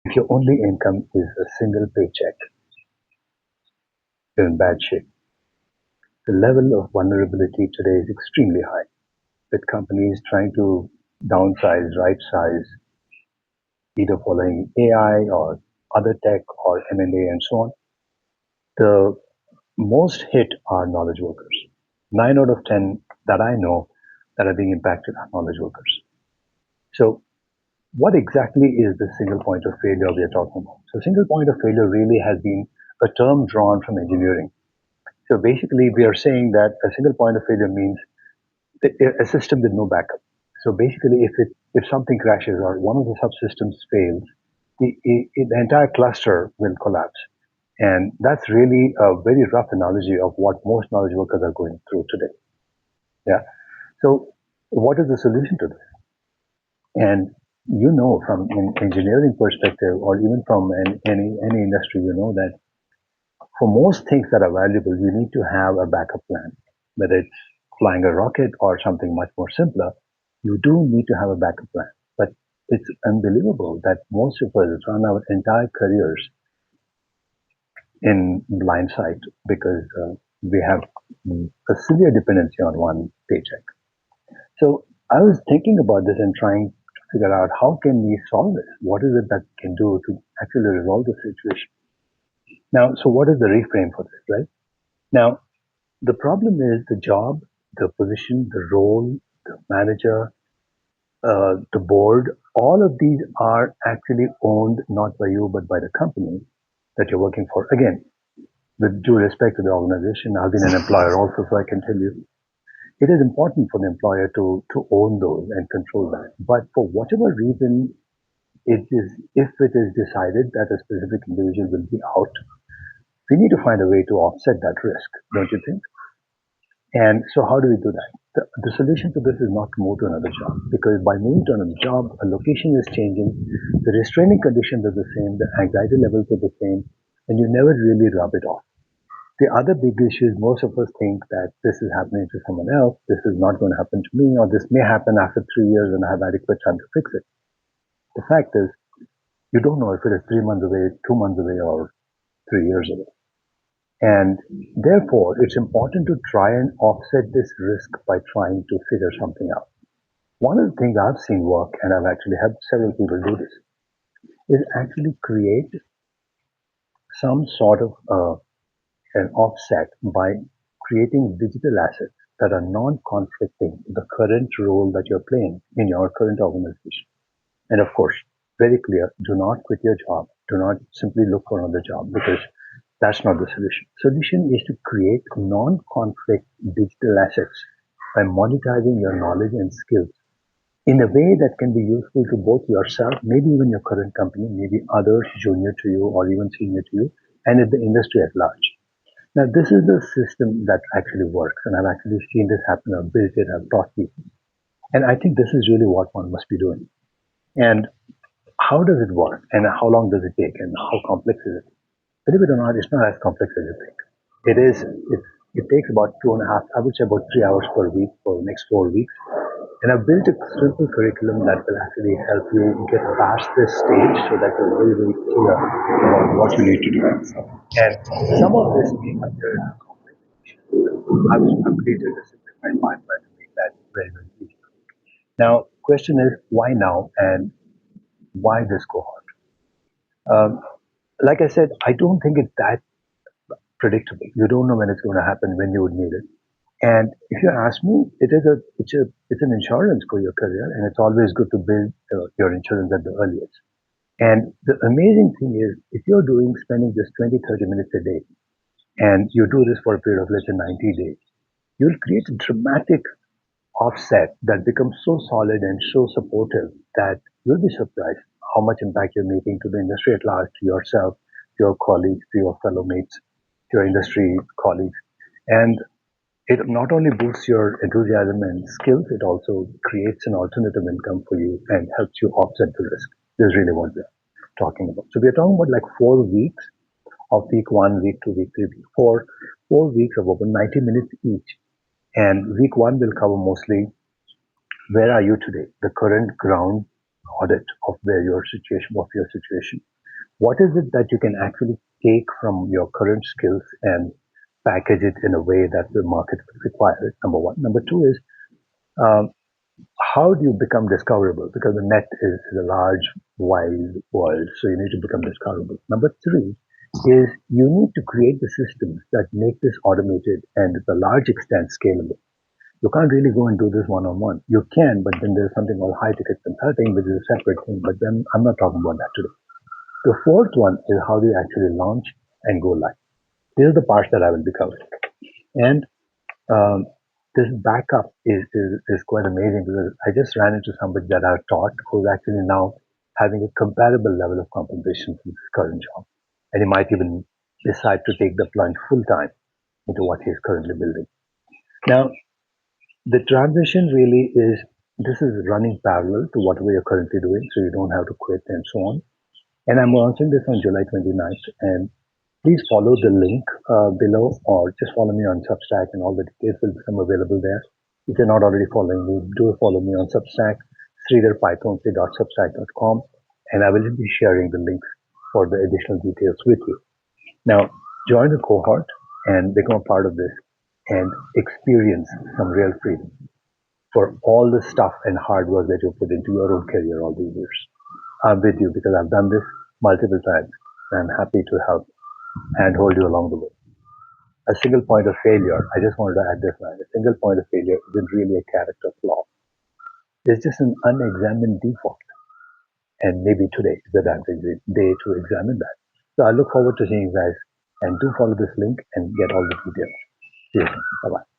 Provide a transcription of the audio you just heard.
If your only income is a single paycheck, you're in bad shape. The level of vulnerability today is extremely high, with companies trying to downsize, right size, either following AI or other tech or M&A and so on. The most hit are knowledge workers. 9 out of 10 that I know that are being impacted are knowledge workers. So what exactly is the single point of failure we are talking about? So single point of failure really has been a term drawn from engineering. So basically, we are saying that a single point of failure means a system with no backup. So basically, if something crashes or one of the subsystems fails, the entire cluster will collapse. And that's really a very rough analogy of what most knowledge workers are going through today. Yeah. So what is the solution to this? And from an engineering perspective, or even from any industry, that for most things that are valuable, you need to have a backup plan. Whether it's flying a rocket or something much more simpler, you do need to have a backup plan. But it's unbelievable that most of us run our entire careers in blind sight because we have a severe dependency on one paycheck. So I was thinking about this and trying to figure out how can we solve this? What is it that we can do to actually resolve the situation? Now, so what is the reframe for this, right? Now, the problem is the job, the position, the role, the manager, the board, all of these are actually owned not by you, but by the company that you're working for. Again, with due respect to the organization, I've been an employer also, so I can tell you it is important for the employer to own those and control that. But for whatever reason, if it is decided that a specific individual will be out, we need to find a way to offset that risk, don't you think? And so, how do we do that? The solution to this is not to move to another job, because by moving to another job, a location is changing, the restraining conditions are the same, the anxiety levels are the same, and you never really rub it off. The other big issue is most of us think that this is happening to someone else, this is not going to happen to me, or this may happen after 3 years and I have adequate time to fix it. The fact is, you don't know if it is 3 months away, 2 months away, or 3 years away. And therefore, it's important to try and offset this risk by trying to figure something out. One of the things I've seen work, and I've actually helped several people do this, is actually create some sort of an offset by creating digital assets that are non-conflicting with the current role that you're playing in your current organization. And of course, very clear, do not quit your job. Do not simply look for another job, because that's not the solution. Solution is to create non-conflict digital assets by monetizing your knowledge and skills in a way that can be useful to both yourself, maybe even your current company, maybe others junior to you or even senior to you, and in the industry at large. Now, this is the system that actually works, and I've actually seen this happen. I've built it, I've taught people. And I think this is really what one must be doing. And how does it work? And how long does it take? And how complex is it? Believe it or not, it's not as complex as you think. It is. It takes about 2.5, I would say about 3 hours per week for the next 4 weeks. And I've built a simple curriculum that will actually help you get past this stage so that you're very, very clear about what you need to do. And some of this may appear complex. I've created a simplified pipeline to make that very, very easy. Now, question is why now and why this cohort? Um, like I said, I don't think it's that predictable. You don't know when it's going to happen, when you would need it. And if you ask me, it's an insurance for your career, and it's always good to build your insurance at the earliest. And the amazing thing is, if you're spending just 20, 30 minutes a day, and you do this for a period of let's say 90 days, you'll create a dramatic offset that becomes so solid and so supportive that you'll be surprised how much impact you're making to the industry at large, to yourself, to your colleagues, to your fellow mates, to your industry colleagues. And it not only boosts your enthusiasm and skills, it also creates an alternative income for you and helps you offset the risk. This is really what we're talking about. So we're talking about like 4 weeks of week 1, week 2, week 3, week 4, 4 weeks of over 90 minutes each. And week 1 will cover mostly where are you today, the current ground audit of where your situation, of your situation. What is it that you can actually take from your current skills and package it in a way that the market will require it? Number one. Number two is, um, how do you become discoverable? Because the net is a large, wide world, so you need to become discoverable. Number three is you need to create the systems that make this automated and to a large extent scalable. You can't really go and do this one on one. You can, but then there's something called high ticket consulting, which is a separate thing. But then I'm not talking about that today. The fourth one is how do you actually launch and go live. These are the parts that I will be covering. And um, this backup is quite amazing because I just ran into somebody that I've taught who's actually now having a comparable level of compensation for his current job. And he might even decide to take the plunge full time into what he's currently building. Now, the transition really is this is running parallel to what we are currently doing, so you don't have to quit and so on. And I'm launching this on July 29th. And please follow the link below or just follow me on Substack and all the details will become available there. If you're not already following me, do follow me on Substack, sridharpythonsi.substack.com, and I will be sharing the links for the additional details with you. Now, join the cohort and become a part of this and experience some real freedom for all the stuff and hard work that you put into your own career all these years. I'm with you because I've done this multiple times and I'm happy to help and hold you along the way. A single point of failure, I just wanted to add this line, a single point of failure isn't really a character flaw. It's just an unexamined default. And maybe today is the damn day to examine that. So I look forward to seeing you guys and do follow this link and get all the details. See you soon. Bye bye.